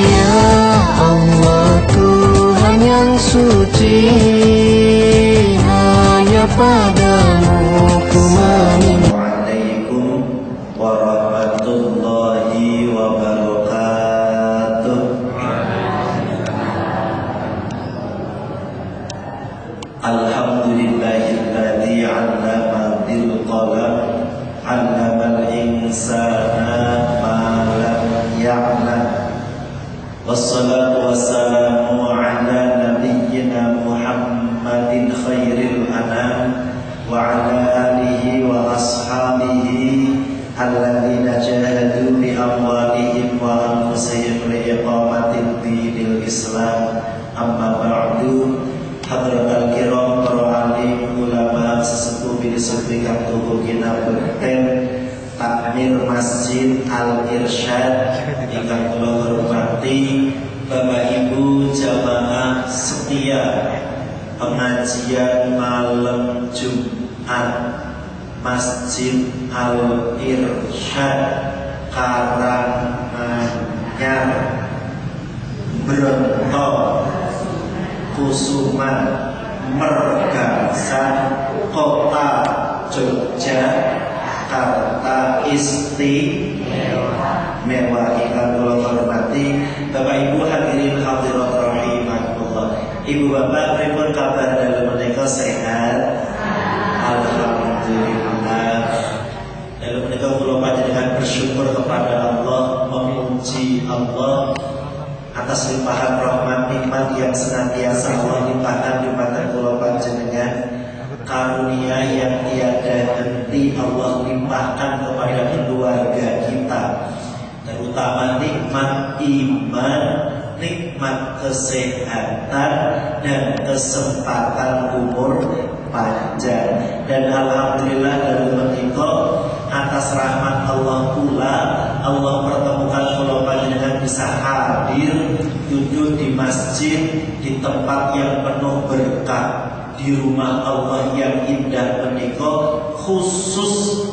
Ya Allah Tuhan yang suci, hanya padamu ku meminta. Waalaikum warahmatullahi wabarakatuh. Alhamdulillahilladzi 'allama bil qalam, 'allamal insana ma lam ya'lam. Wassalatu wassalamu ala nabiyyina Muhammadin khairil anam wa ala alihi wa ashabihi alladzina jahadu bi amwalihim wa anfusihim li iqamatil dinil Islam. Amma ba'du. Hadratal kiram, para alim ulama sesepuh bilisufi kang tubuh kina bekten takmir Masjid Al-Irsyad ingkang kula hormati Bapak Ibu jamaah setia pengajian malam Jumat Masjid Al-Irsyad Karanganyar Bronto Kusuman Mergasa Kota Yogyakarta Istimewa ingkang kula hormati Bapak Ibu hadirin hadirat rahimakumullah. Ibu bapak pripun kabar dalam menika sehat? Alhamdulillah. Dalam menika kula panjenengan bersyukur kepada Allah, memuji Allah atas limpahan rahmat nikmat yang senantiasa Allah limpahkan kula panjenengan, karunia yang tiada henti Allah limpahkan kepada keluarga kita, terutama nikmat iman, nikmat kesehatan dan kesempatan umur panjang. Dan alhamdulillah dari menika atas rahmat Allah pula Allah pertemukan kula panjenengan bisa hadir duduk di masjid, di tempat yang penuh berkah, di rumah Allah yang indah menika, khusus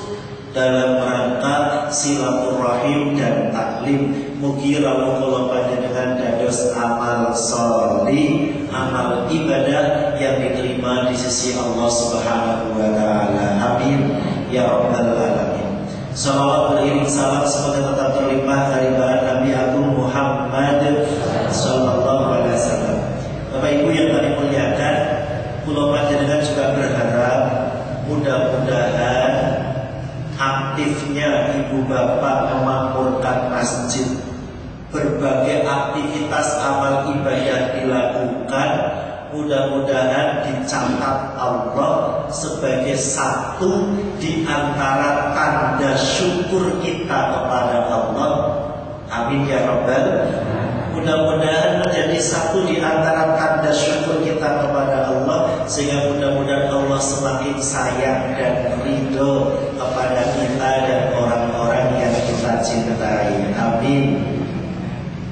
dalam rangka silaturahim dan taklim. Mugi rawuh kula panjenengan dados amal sholih, amal ibadah yang diterima di sisi Allah Subhanahu wa taala. Amin ya rabbal alamin. Salawat beriring salam semoga tetap terlimpah dari bahan Nabi Agung Muhammad sallallahu alaihi wasallam. Bapak Ibu yang kami muliakan, kula panjenengan juga berharap mudah-mudahan aktifnya ibu bapak memakmurkan masjid, berbagai aktivitas amal ibadah dilakukan, mudah-mudahan dicatat Allah sebagai satu di antara tanda syukur kita kepada Allah. Amin ya rabbal. Mudah-mudahan menjadi satu di antara tanda syukur kita kepada Allah, sehingga mudah-mudahan Allah semakin sayang dan ridho kepada kita dan orang-orang yang kita cintai. Amin.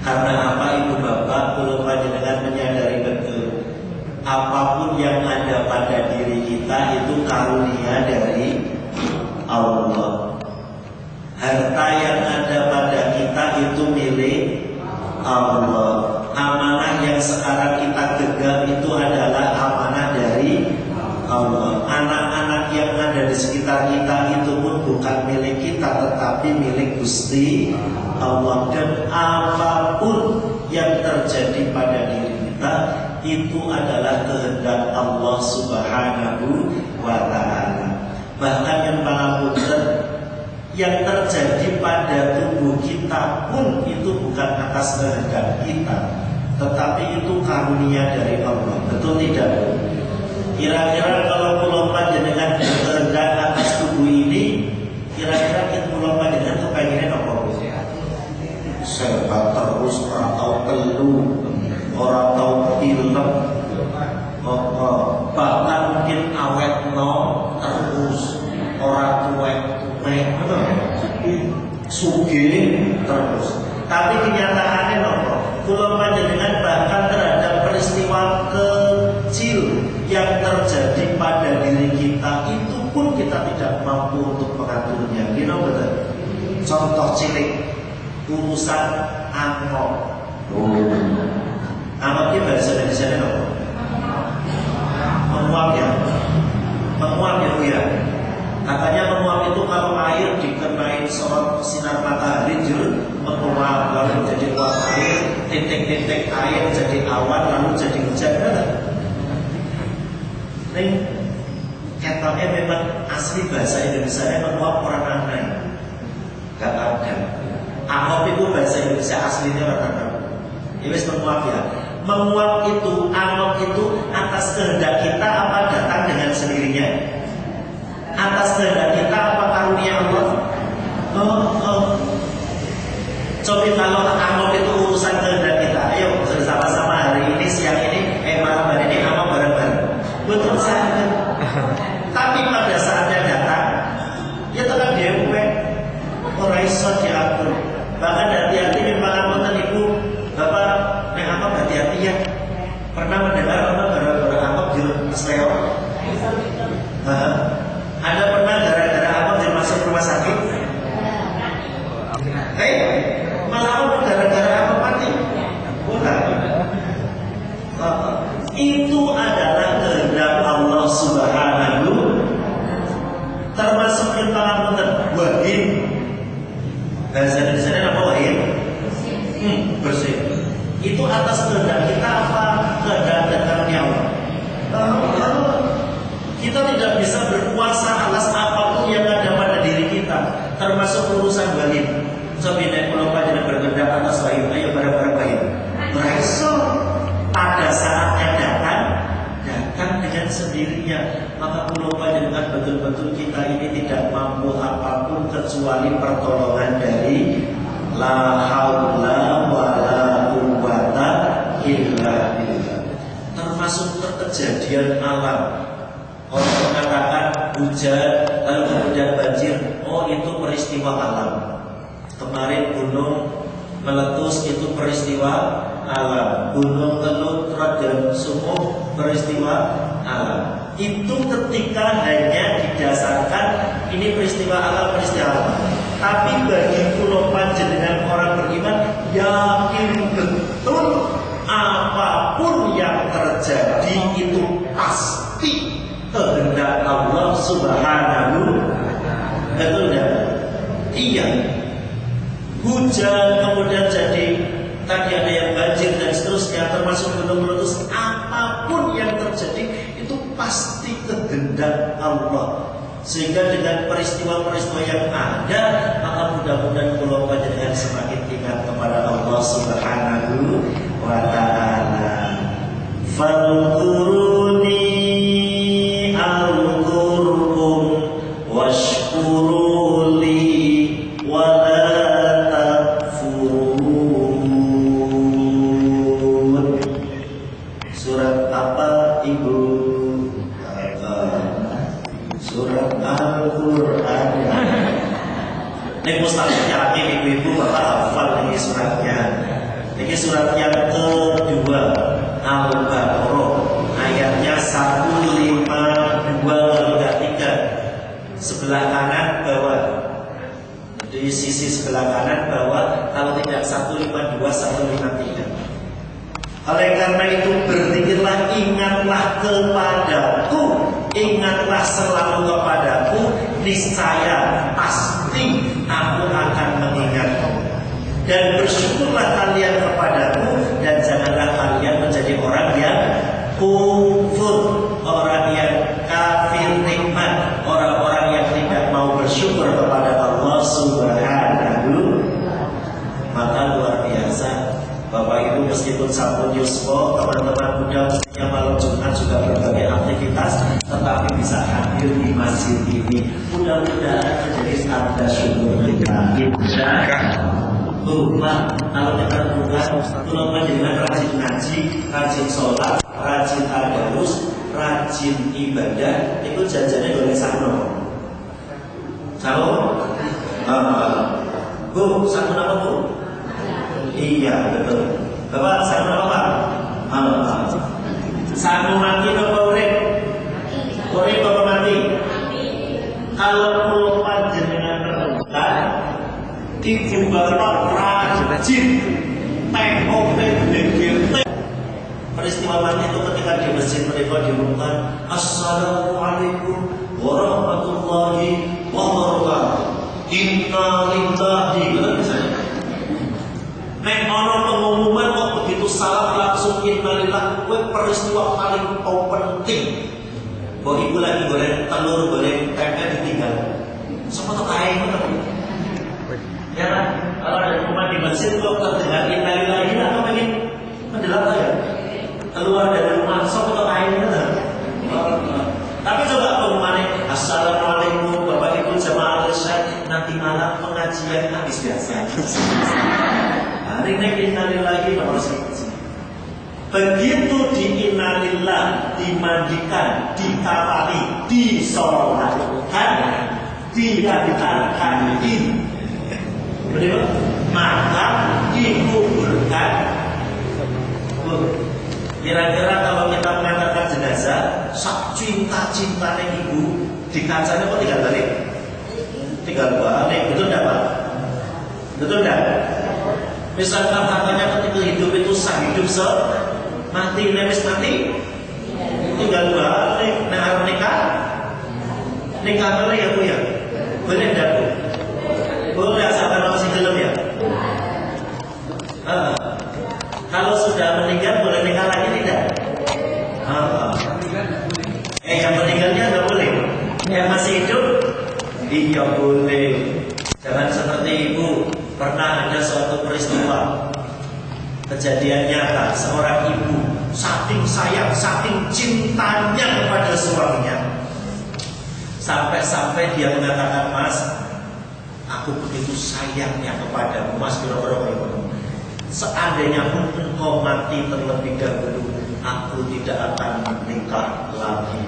Karena apa ibu bapak, kula panjenengan menyadari betul, apapun yang ada pada diri kita itu karunia dari Allah. Harta yang ada pada kita itu milik Allah. Amanah yang sekarang kita genggam itu adalah amanah dari Allah. Anak-anak yang ada di sekitar kita itu pun bukan milik kita, tetapi milik Gusti Allah. Dan apapun yang terjadi pada diri kita itu adalah kehendak Allah Subhanahu wa ta'ala. Bahkan yang pangapunten, yang terjadi pada tubuh kita pun itu bukan atas kehendak kita, tetapi itu karunia dari Allah. Betul tidak? Kira-kira kalau kula panjenengan berkehendak atas tubuh ini, kira-kira kula panjenengan kepengen apa? Sehat terus, ora tau telu, ora tau pilek, bahkan mungkin awet terus, ora tuwek-tuwek, sugih terus. Tapi kenyataannya nopo? Kula panjenengan bahkan terhadap peristiwa kecil yang terjadi pada diri kita itu pun kita tidak mampu untuk mengaturnya. Gino betul. Contoh cilik, urusan angkot. Angot ini bahasa Indonesia apa? Menguap ya. Menguap ya Bu ya. Katanya menguap itu kalau air dikenai sorot sinar matahari menguap, lalu jadi uap air, titik-titik air jadi awan, lalu jadi hujan. Ini katanya memang asli bahasa Indonesia menguap orang aneh. Gak ada. Ahok itu bahasa Indonesia aslinya orang aneh. Ini menguap ya. Menguap itu, angot itu atas kehendak kita apa datang dengan sendirinya? Atas kehendak kita apa karunia Allah? Coba kalau anggap itu urusan kehendak kita, ayo bersama-sama hari ini, siang ini, malam hari ini, amal bareng-bareng. Betul saja. Tapi pada saatnya datang, ya tetap dewe, orang iso diatur. Bahkan hati-hati memang anggota ibu, bapak, apa hati-hati ya? Pernah mendengar orang gara-gara anggap di Sleo? Anda pernah gara-gara apa dia masuk rumah sakit? Malah gara-gara apa mati? Bukan. Itu adalah kehendak Allah Subhanahu. Termasuk tentang wahid. Bahasa Indonesia apa wahid? Bersih. Itu atas kehendak kita apa kehendak dan karunia Allah? Kita tidak bisa berkuasa atas apapun yang ada pada diri kita, termasuk urusan wahid. Sebenarnya kalau panjenengan berkehendak atas wahid, ayo bareng-bareng wahid. Berhasil pada saatnya datang dengan sendirinya. Maka kalau panjenengan betul-betul kita ini tidak mampu apapun kecuali pertolongan dari la haula wala quwwata illa billah. Termasuk kejadian alam. Orang mengatakan hujan, lalu kemudian banjir. Oh, itu peristiwa alam. Kemarin gunung meletus, itu peristiwa alam. Gunung Kelut, dan Sumuh, peristiwa alam. Itu ketika hanya didasarkan ini peristiwa alam, peristiwa alam. Tapi bagi pulau panjenengan orang beriman, yakin betul apapun yang terjadi itu pasti kehendak Allah Subhanahu. Betul tidak? Iya. Hujan kemudian jadi tadi ada yang banjir dan seterusnya, termasuk gunung meletus. Apapun yang terjadi itu pasti kehendak Allah. Sehingga dengan peristiwa-peristiwa yang ada, maka mudah-mudahan pulau panjenengan semakin ingat kepada Allah Subhanahu wa ta'ala. Fadhkuruni washkuruli wala takfurun. Surat apa Ibu? Surat Al-Quran. Ini mustahilnya ibu-ibu bapak hafal ini suratnya. Ini surat yang kedua, Al-Baqarah, ayatnya 152 sebelah kanan bawah. Di sisi sebelah kanan bawah, kalau tidak 152 153. Oleh karena itu berzikirlah, ingatlah kepadaku, ingatlah selalu kepadaku, niscaya pasti aku akan mengingatmu. Dan bersyukurlah kalian kepadaku, dan janganlah kalian menjadi orang yang kufur, orang yang kafir nikmat, orang-orang yang tidak mau bersyukur kepada Allah Subhanahu. Maka luar biasa, Bapak Ibu, meskipun sabtu yuswo, teman-teman muda yang malam Jumat juga berbagai aktivitas, tetapi bisa hadir di masjid ini. Mudah-mudahan menjadi tanda syukur kita. Pak, kalau kita buka, kalau panjenengan rajin ngaji, rajin sholat, rajin tadarus, rajin ibadah, itu jajannya boleh sama. Tahu? Bu, sama apa Bu? Iya, betul. Bapak, sama apa? Sama mati apa urip? Urip apa mati? Kalau perlu panjenengan rebutan, ibu bapak rajin TOP DGT. Peristiwa mati itu ketika di masjid mereka diumumkan Assalamualaikum warahmatullahi wabarakatuh. Inna lillahi. Nek ono pengumuman kok begitu salam langsung inna lillahi. Kuwi peristiwa paling penting. Kok ibu lagi goreng telur, goreng tempe ditinggal. Semua tuh kain betul. Ya kan? Kalau ada pengumuman di masjid kok terdengar inna lillahi atau pengen mendelap ya? Keluar dari rumah, sok atau kain betul. Tapi coba pengumumannya Assalamualaikum Bapak Ibu jamaah al-irsyad, nanti malam pengajian habis biasa. Hari ini innalillahi nomor 1. Begitu diinnalillah, dimandikan, dikafani, disolatkan, dihantarkan, maka dikuburkan. Kira-kira kalau kita mengantarkan jenazah, sak cinta-cintanya ibu di kacanya kok tinggal balik? Tinggal balik, betul enggak Pak? Betul enggak? Misalkan katanya ketika hidup itu sah hidup mati, nemis mati, tinggal balik, nah harus nikah boleh ya Bu ya? Boleh enggak Bu? Boleh asalkan masih gelap ya? Kalau sudah meninggal boleh nikah lagi tidak? Yang meninggalnya nggak boleh. Yang masih hidup, iya boleh. Jangan seperti ibu. Pernah ada suatu peristiwa kejadian nyata, seorang ibu saking sayang, saking cintanya kepada suaminya, sampai-sampai dia mengatakan, Mas, aku begitu sayangnya kepadamu, Mas, kira-kira seandainya pun engkau mati terlebih dahulu, aku tidak akan menikah lagi.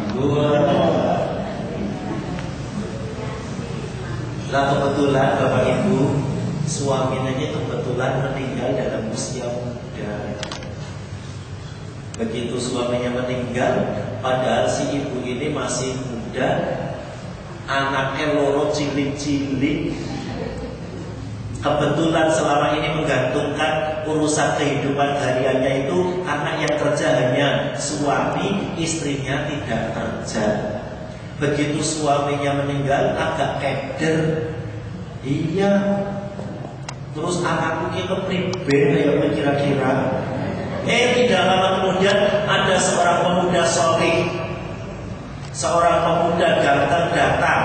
Lah kebetulan Bapak Ibu, suaminya kebetulan meninggal dalam usia muda. Begitu suaminya meninggal, padahal si ibu ini masih muda, anaknya loro cilik-cilik. Kebetulan selama ini menggantungkan urusan kehidupan hariannya itu karena yang kerja hanya suami, istrinya tidak kerja. Begitu suaminya meninggal agak keder. Iya. Terus anakku ki kepriben ya kira-kira. Tidak lama kemudian ada seorang pemuda soleh, seorang pemuda ganteng datang,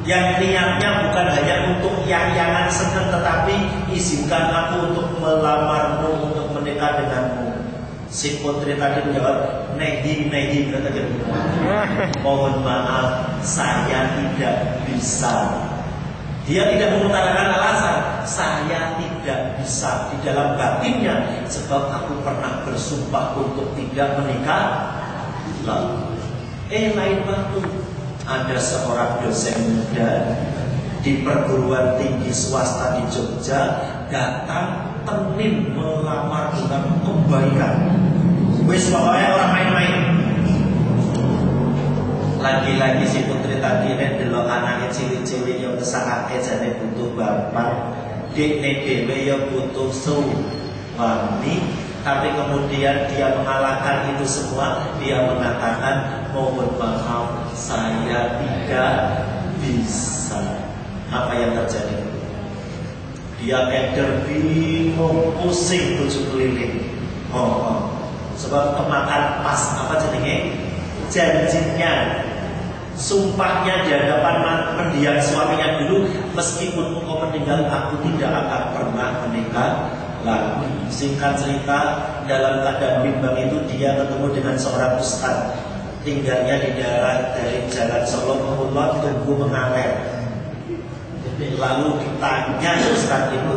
yang niatnya bukan hanya untuk yang-yangan senang, tetapi izinkan aku untuk melamarmu, untuk menikah denganmu. Si putri tadi menjawab, nehi kata dia. Mohon maaf, saya tidak bisa. Dia tidak mengutarakan alasan, saya tidak bisa di dalam batinnya, sebab aku pernah bersumpah untuk tidak menikah. Lain waktu ada seorang dosen muda di perguruan tinggi swasta di Jogja datang tenin melamar dengan kebaikan. Wis pokoknya orang main-main. Lagi-lagi si putri tadi nek delok anake cilik-cilik yang kesangake jane butuh bapak, dekne dhewe ya butuh suami. Tapi kemudian dia mengalahkan itu semua. Dia mengatakan, mohon maaf, saya tidak bisa. Apa yang terjadi? Dia keder, bingung, pusing, tujuh keliling. Sebab kemakan pas apa jadinya? Janjinya, sumpahnya di hadapan mendiang suaminya dulu, meskipun engkau meninggal, aku tidak akan pernah menikah lagi. Singkat cerita, dalam keadaan bimbang itu dia ketemu dengan seorang ustaz, tinggalnya di daerah dari Jalan Solo ke Kulon, Tugu Mengaler. Lalu ditanya ustaz itu,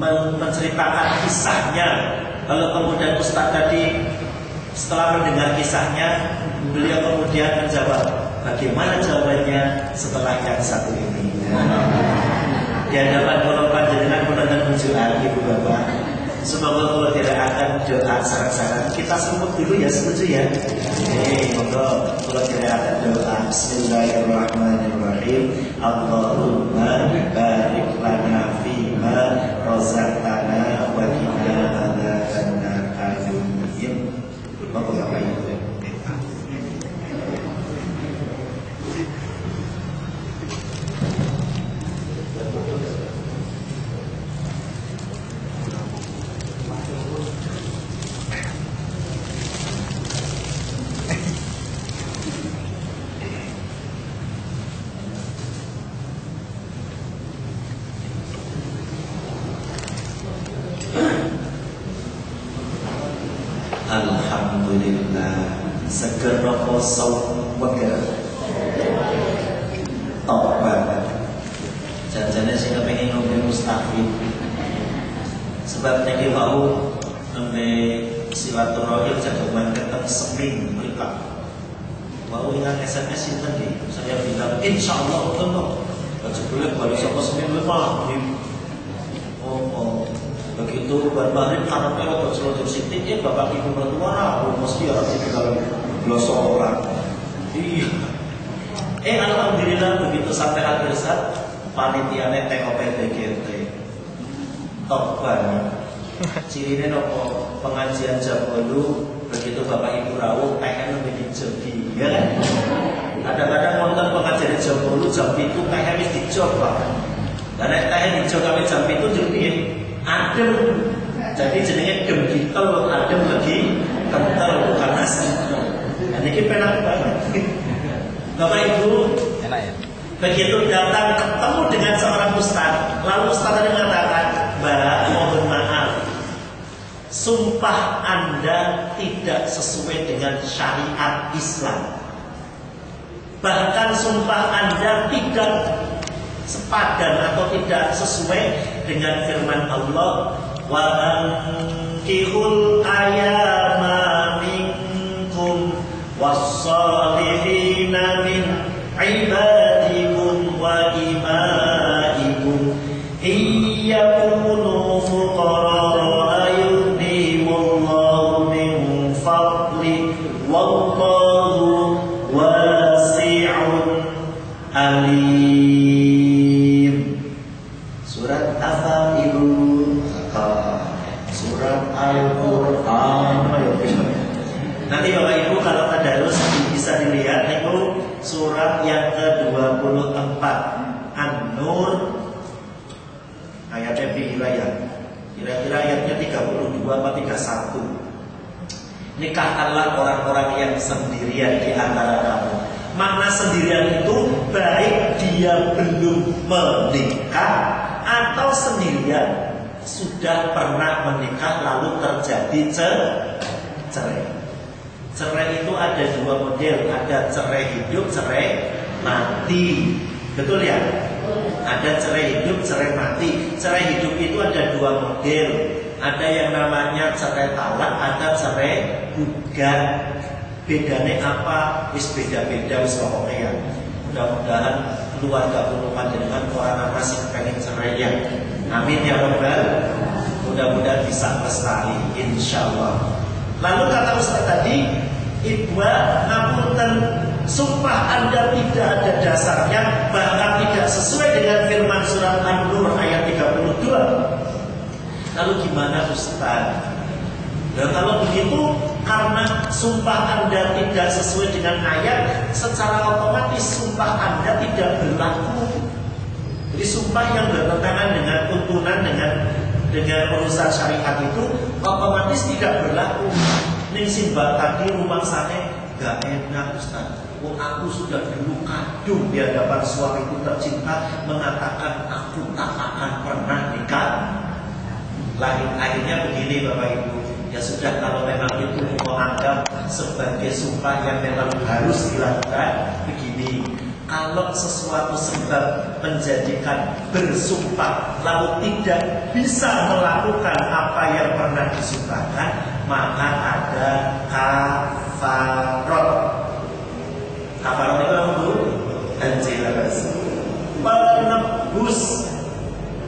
menceritakan kisahnya. Lalu kemudian ustaz tadi setelah mendengar kisahnya, beliau kemudian menjawab, bagaimana jawabannya setelah yang satu ini? Di hadapan kalau panjenengan menonton kunjungan ibu bapak, semoga kalau tidak akan doa sarang-sarang. Kita sambut dulu ya, setuju ya? Monggo kalau tidak akan doa. Bismillahirrahmanirrahim. Allahumma barik lana fima razaqtana wa Alhamdulillah. Seger nopo saum weger. Top banget. Janjane sing kepengin ngombe mustafid. Sebab niki wau ngombe silaturahim jagungan ketemu seming mereka. Wau ingat SMS sinten nggih? Saya bilang insyaallah ketemu. Sebelum baru sapa seming lemah. Oh. Begitu barbarin karena waktu selonjor sitik bapak ibu mertua mesti harus ditinggal glosok orang. Iya. Alhamdulillah begitu sampai akhir saat panitiane TOP BGT top banget. Cirine nopo pengajian jam 8 begitu bapak ibu rawuh pengen lebih dijogi ya kan. Kadang-kadang nonton pengajian jam 8 jam itu kayak wis dicoba. Dan nek kayak dicoba jam itu jadi adem, jadi jenenge dem gitel, adem lagi kental bukan nasi. Dan ini penak banget. Bapak Ibu, enak ya. Begitu datang ketemu dengan seorang ustaz, lalu ustaz tadi mengatakan, Mbak, mohon maaf, sumpah Anda tidak sesuai dengan syariat Islam. Bahkan sumpah Anda tidak sepadan atau tidak sesuai dengan firman Allah, wa ankihul ayama minkum was-salihina min ibadikum wa imaikum iyakunu fuqara yughnihimullahu min fadli wallahu wasi'un alim. Surat Al-Ibu, surat Al-Quran. Nanti Bapak Ibu kalau tadarus bisa dilihat itu surat yang ke-24 An-Nur ayatnya kira-kira ayatnya 32 atau 31. Nikahkanlah orang-orang yang sendirian di antara kamu. Makna sendirian itu baik dia belum menikah atau sendirian sudah pernah menikah lalu terjadi cerai. Cerai itu ada dua model, ada cerai hidup, cerai mati. Betul ya? Ada cerai hidup, cerai mati. Cerai hidup itu ada dua model. Ada yang namanya cerai talak, ada cerai gugat. Bedanya apa? Wis beda-beda wis pokoknya ya. Mudah-mudahan keluarga kulo panjenengan orang masih pengen cerai ya. Amin ya rabbal. Mudah-mudahan bisa lestari insyaallah. Lalu kata Ustaz tadi, Ibwa ngapunten, sumpah Anda tidak ada dasarnya, bahkan tidak sesuai dengan firman surat An-Nur ayat 32. Lalu gimana Ustaz? Dan kalau begitu, karena sumpah Anda tidak sesuai dengan ayat, secara otomatis sumpah Anda tidak berlaku. Jadi sumpah yang bertentangan dengan tuntunan dengan urusan syariat itu otomatis tidak berlaku. Ning simbah tadi rumah sana gak enak Ustaz. Aku sudah dulu kadung di hadapan suamiku tercinta mengatakan aku tak akan pernah nikah. Akhirnya begini Bapak Ibu. Ya sudah, kalau memang itu mau anggap sebagai sumpah yang memang harus dilakukan, begini. Kalau sesuatu sebab menjadikan bersumpah lalu tidak bisa melakukan apa yang pernah disumpahkan, maka ada kafarot. Kafarot itu apa Bu?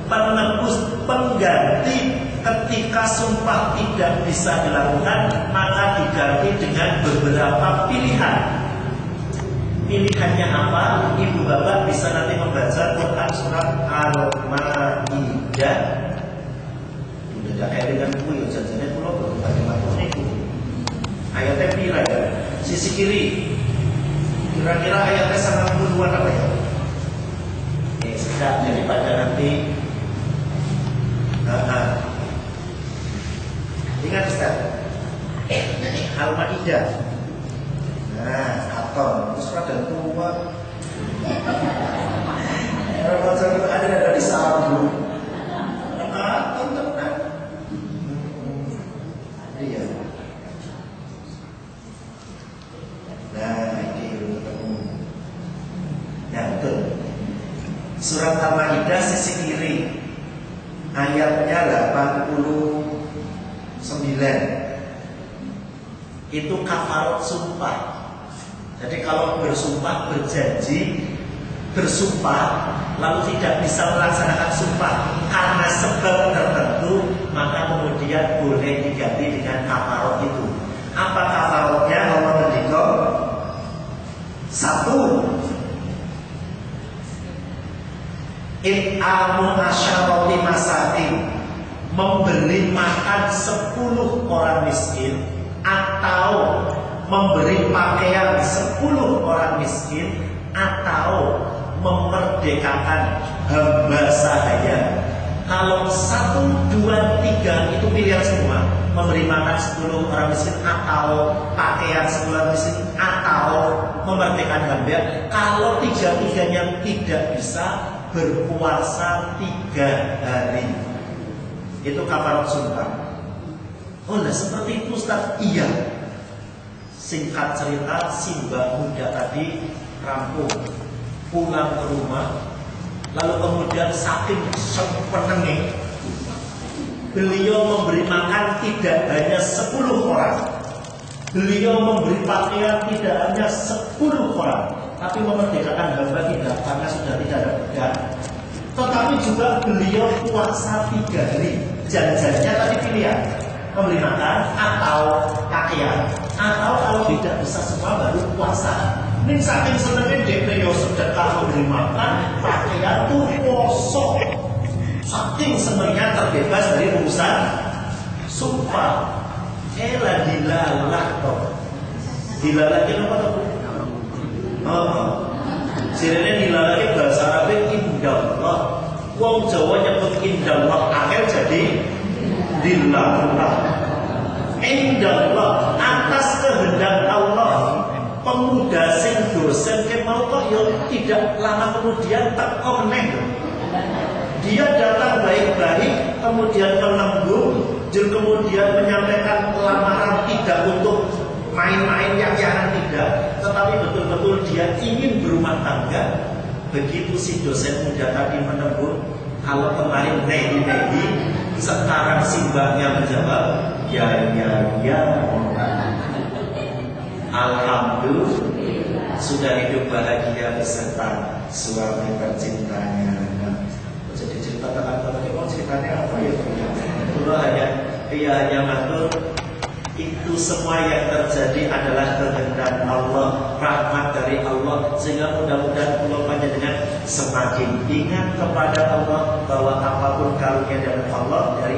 Penebus pengganti ketika sumpah tidak bisa dilakukan, maka diganti dengan beberapa pilihan. Pilihannya apa? Ibu bapak bisa nanti membaca Quran surat Al-Ma'idah. Udah gak kayak dengan buku ya, jajannya pulau baru pakai matanya itu. Ayatnya pira ya? Sisi kiri. Kira-kira ayatnya sangat puluhan apa ya? Sedap, jadi pada nanti ingat Ustaz, Al-Ma'idah. Nah, Aton, itu surat dan tua. Ramadan itu ada di sabu. Aton tenang. Iya. Surat Al-Maidah sisi kiri, ayatnya 89. Itu kafarat sumpah. Jadi kalau bersumpah, berjanji, bersumpah lalu tidak bisa melaksanakan sumpah karena sebab tertentu, maka kemudian boleh diganti dengan kafarat itu. Apa kafaratnya? Allah mendikau 1, it'amu asyarati masakin, memberi makan 10 orang miskin, atau memberi pakaian 10 orang miskin, atau memerdekakan hamba sahaya. Kalau 1, 2, 3 itu pilihan semua. Memberi makan 10 orang miskin, atau pakaian 10 orang miskin, atau memerdekakan hamba. Kalau 3-tiganya tidak bisa, berpuasa 3 hari. Itu kafarat sumpah. Oh lah seperti itu Ustaz. Iya. Singkat cerita, si mbak muda tadi rampung pulang ke rumah, lalu kemudian saking sepenengnya beliau memberi makan tidak hanya 10 orang, beliau memberi pakaian tidak hanya 10 orang, tapi memerdekakan hamba tidak, karena sudah tidak ada beban. Tetapi juga beliau puasa 3 hari. Janjinya tadi pilihan, memberi makan atau pakaian, atau kalau tidak bisa semua baru puasa. Ini saking senengnya beliau sedekah, memberi makan, pakaian tuh kosong. Saking senengnya terbebas dari urusan sumpah. Dilalah toh. Dilalah itu apa toh? Sirene dilalah itu bahasa Arab indallah. Wong Jawa nyebut indallah, akhir jadi dilalah. Indallah, atas kehendak Allah. Pemuda sing dosen ke mau kok ya tidak lama kemudian teko meneh. Dia datang baik-baik, kemudian menembung, dan kemudian menyampaikan lamaran tidak untuk main-main yang tidak, tetapi betul-betul dia ingin berumah tangga. Begitu si dosen muda tadi menembung, kalau kemarin nehi-nehi, sekarang si mbaknya menjawab, ya. Alhamdulillah sudah hidup bahagia beserta suami tercintanya. Jadi cerita tentang ceritanya apa ya? Itu hanya matur. Itu semua yang terjadi adalah kehendak Allah, rahmat dari Allah, sehingga mudah-mudahan Allah panjenengan semakin ingat kepada Allah bahwa apapun karunia dari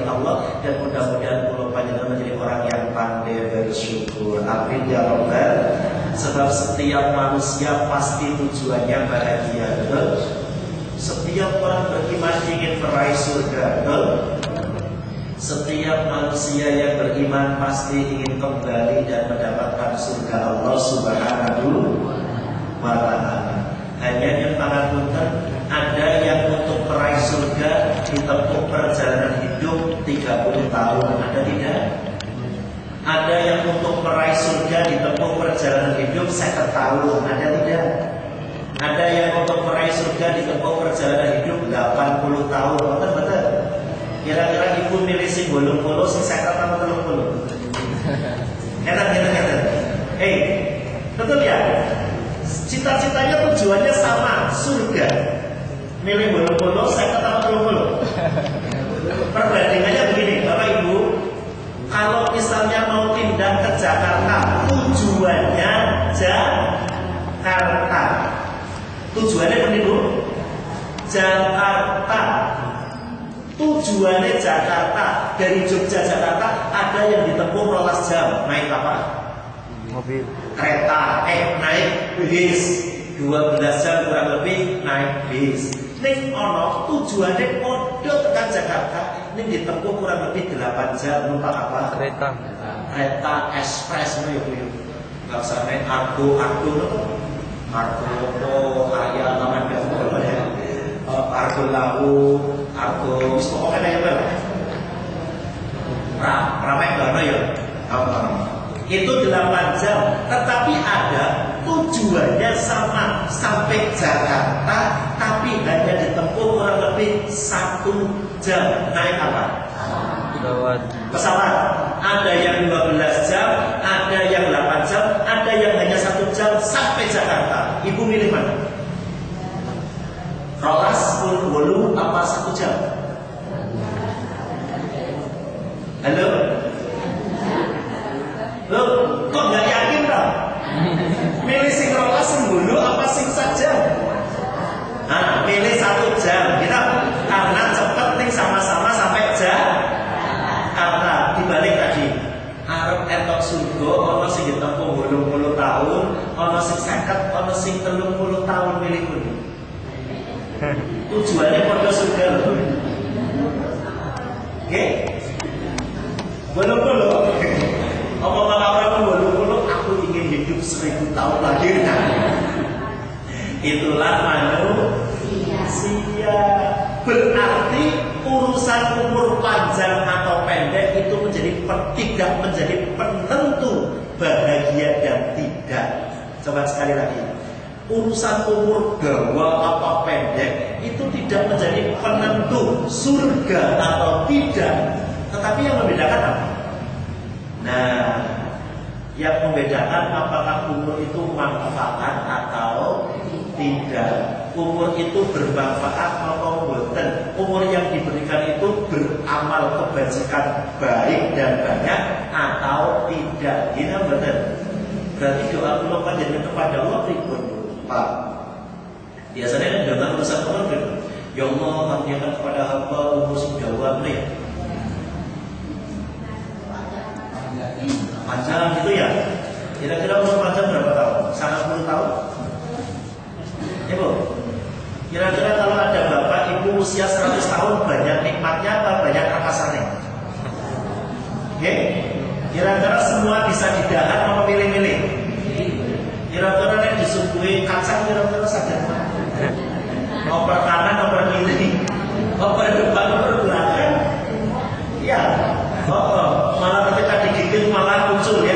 Allah, dan mudah-mudahan Allah panjenengan menjadi orang yang pandai bersyukur. Amin ya Rabbal. Sebab setiap manusia pasti tujuannya bahagia, betul? Setiap orang beriman ingin meraih surga, betul? Setiap manusia yang beriman pasti ingin kembali dan mendapatkan surga Allah Subhanahu wa ta'ala. Hanya yang tangan punten, ada yang untuk meraih surga ditempuh perjalanan hidup 30 tahun, ada tidak? Ada yang untuk meraih surga ditempuh perjalanan hidup 50 tahun, ada tidak? Ada yang untuk meraih surga ditempuh perjalanan hidup 80 tahun, betul? Kira-kira ibu milih si bolong-bolong, si sekat atau telung-bolong? Kata. Betul ya? Cita-citanya tujuannya sama, surga. Milih bolong-bolong, sekat atau telung-bolong? Perbandingannya begini, Bapak Ibu. Kalau misalnya mau pindah ke Jakarta, tujuannya Jakarta. Tujuannya apa Ibu? Jakarta. Tujuannya Jakarta. Dari Jogja Jakarta ada yang ditempuh 12 jam. Naik apa? Mobil. Kereta. Naik bis. 12 jam kurang lebih naik bis. Ning ono tujuannya podo tekan Jakarta. Ini ditempuh kurang lebih 8 jam. Numpak apa? Kereta ekspres no yuk. Enggak usah naik Argo ayah taman Gambol ya. Argo Lau, Argo pokoknya kayak apa? Ramai banget ya. Itu 8 jam, tetapi ada tujuannya sama sampai Jakarta, tapi hanya ditempuh lebih 1 jam naik apa? Pesawat. Ada yang 12 jam, ada yang 8 jam, ada yang hanya 1 jam sampai Jakarta. Ibu milih mana? Rolas, Wolu, apa 1 jam? Halo? Loh, kok nggak yakin dong? Milih sing rolas, Wolu, apa sing saja? Nah, milih 1 jam, gitu. Karena cepet nih sama-sama sampai Jakarta. Dibalik tadi, arep etok surga, ono sing ditempuh 80 tahun, ono sing 50, ono sing 30 tahun milih kuwi. Tujuannya pada surga loh. Oke? Bolo-bolo. Apa malah orang bolo-bolo? Aku ingin hidup 1000 tahun lagi. Itulah manusia. Berarti urusan umur panjang atau pendek itu tidak menjadi penentu bahagia dan tidak. Coba sekali lagi. Urusan umur gawa apa pendek itu tidak menjadi penentu surga atau tidak. Tetapi yang membedakan apa? Nah, yang membedakan apakah umur itu manfaat atau tidak. Umur itu bermanfaat atau bukan. Umur yang diberikan itu beramal kebajikan baik dan banyak atau tidak. Ini benar. Berarti doa kula panjenengan kepada Allah pripun, Pak? Biasanya kan dalam urusan umur kan, ya Allah karuniakan kepada hamba umur sedawa ya. Panjang gitu ya. Kira-kira umur panjang berapa tahun? 90 tahun? Ibu, kira-kira kalau ada bapak ibu usia 100 tahun banyak nikmatnya apa banyak akasannya? Oke? Kira-kira semua bisa didahar apa milih-milih? Kira-kira yang disuguhi kacang kira-kira saja. Oper kanan, oper kiri, oper depan, oper belakang. Ya, malah ketika digigit malah muncul ya.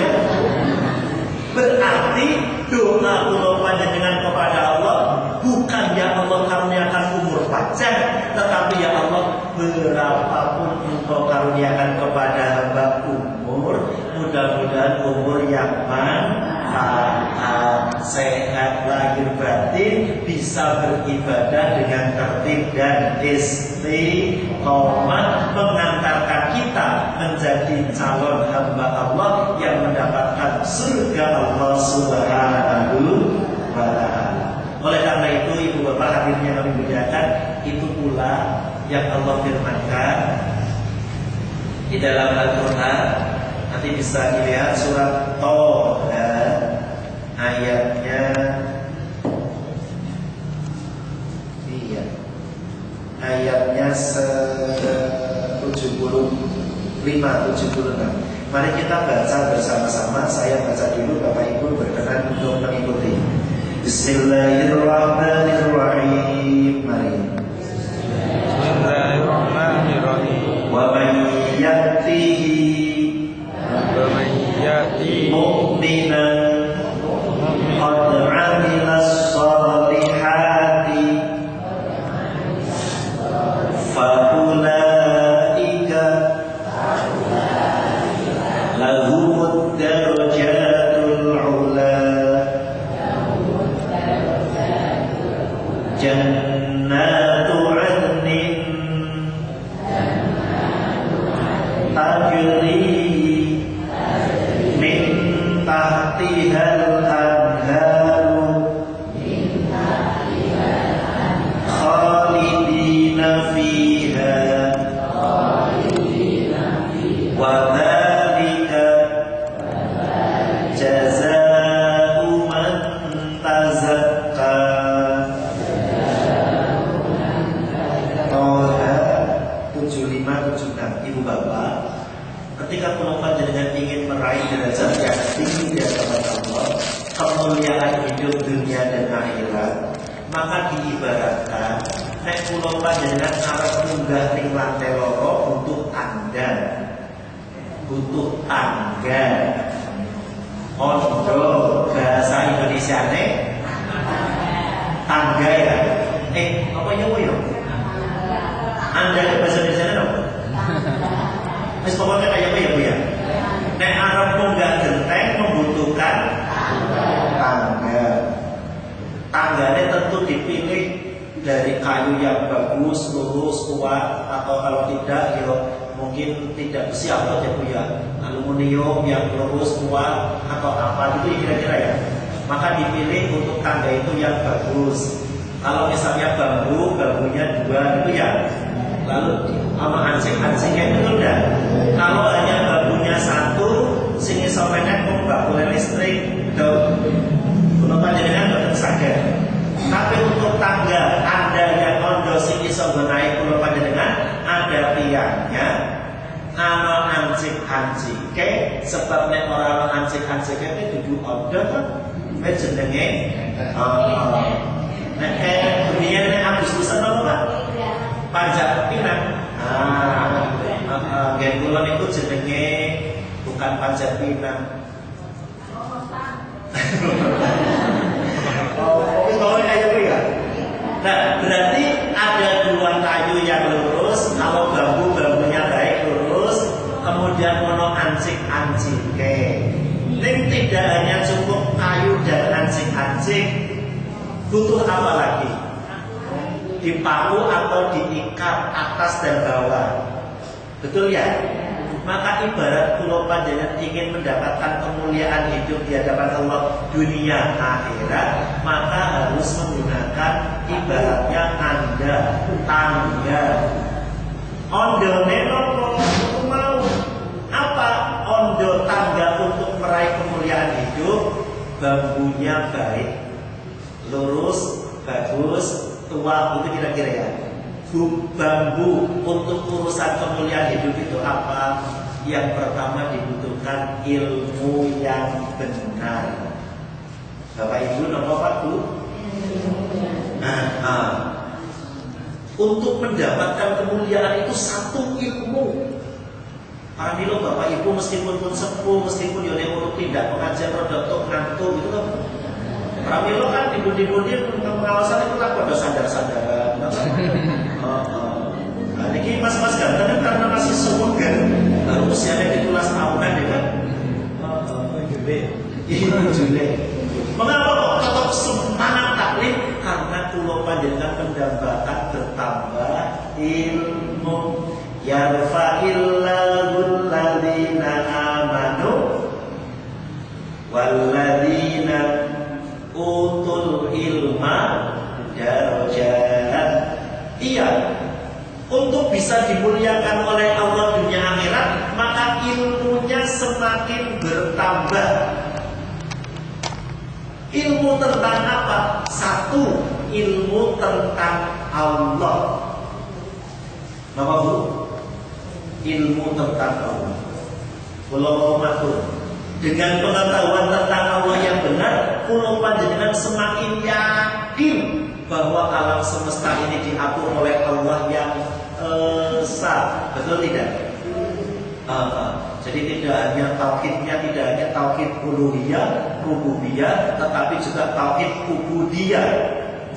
Berarti doa kula panjenengan kepada Allah bukan ya Allah karuniakan umur panjang, tetapi ya Allah berapapun engkau karuniakan kepada hamba umur, mudah-mudahan umur yang manfaat, sehat lahir batin, bisa beribadah dengan tertib dan istiqomah, mengantarkan kita menjadi calon hamba Allah yang mendapatkan surga Allah Subhanahu wa ta'ala. Oleh karena itu, ibu bapak hadirin yang kami muliakan, itu pula yang Allah firmankan di dalam Al-Quran. Nanti bisa dilihat surat Toha ayatnya ayatnya 75-76. Mari kita baca bersama-sama. Saya baca dulu, Bapak Ibu berkenan untuk mengikuti. Bismillahirrahmanirrahim. Mari. Bismillahirrahmanirrahim. Wa man ya'tihi mu'minan qad 'amilas salihati fa ulaika lahumud darajatul 'ula jannatu 'adnin tajri min tahtihal anharu khalidina fiha wa dzalika jazaa'u man tazakka. Toha 75-76. Ibu bapak, ketika penumpang jenengan ingin meraih derajat yang tinggi di hadapan Allah, kemuliaan hidup dunia dan akhirat, maka diibaratkan nek penumpang jenengan arep munggah ning lantai loro butuh tangga. Butuh tangga. Ondo bahasa Indonesiane tangga ya. Apa ya? Anda itu bahasa Indonesia apa? Wis pokoknya kayak apa ya Bu ya? Nek arep munggah genteng membutuhkan tangga. Tangganya tentu dipilih dari kayu yang bagus, lurus, kuat, atau kalau tidak, ya mungkin tidak besi atau ya Bu ya, aluminium yang lurus, kuat, atau apa gitu kira-kira ya. Maka dipilih untuk tangga itu yang bagus. Kalau misalnya bambu, bambunya 2 gitu ya. Lalu sama ansing-ansingnya itu udah. Kalau hanya bambunya 1, sing iso menek mung bakule listrik, kalau panjenengan boten saged. Tapi untuk tangga Anda yang ondo sing iso naik kula panjenengan ada tiangnya, ana ancik-ancike, sebab nek ora ana ancik-ancike itu dudu ondo kan jenenge nek dunia nek Agustusan apa Pak? Panjat Pinang. Nggih kula niku jenenge bukan panjat pinang. Nah, berarti ada 2 kayu yang lurus. Kalau bambunya baik lurus, kemudian mono ancik-ancike. Ini tidak hanya cukup kayu dan ancik-ancik, butuh apa lagi? Dipaku atau diikat atas dan bawah. Betul ya? Maka ibarat kula panjenengan ingin mendapatkan kemuliaan hidup di hadapan Allah dunia akhirat, maka harus menggunakan ibaratnya Anda tangga. Ondone nopo mau apa? Ondo tangga untuk meraih kemuliaan hidup, bambunya baik, lurus, bagus, tua, itu kira-kira ya. Bambu untuk urusan kemuliaan hidup itu apa? Yang pertama dibutuhkan ilmu yang benar. Bapak Ibu, nomor Pak Bu? Untuk mendapatkan kemuliaan itu satu ilmu. Para milo Bapak Ibu meskipun pun sepuh, meskipun yone urut tidak pengajian rodok ngantuk itu kan. Para milo kan dibundi-bundi pengawasan itu kan pada sadar-sadaran. Nah, ini mas-mas ganteng karena masih suwun kan, baru usianya 17 tahunan ya kan. Jule. Mengapa kok tetap semangat taklim? Karena kula panjenengan mendambakan bertambah ilmu. Yarfa'illahul ladzina amanu walladzina utul ilma darajat. Iya, untuk bisa dimuliakan oleh Allah dunia akhirat, maka ilmunya semakin bertambah. Ilmu tentang apa? Satu, ilmu tentang Allah. Napa Bu? Ilmu tentang Allah. Kula matur, dengan pengetahuan tentang Allah yang benar, kula panjenengan semakin yakin bahwa alam semesta ini diatur oleh Allah yang esa. Betul tidak? Jadi tidak hanya tauhidnya, tidak hanya tauhid uluhiyah, rububiyah, tetapi juga tauhid ubudiyah.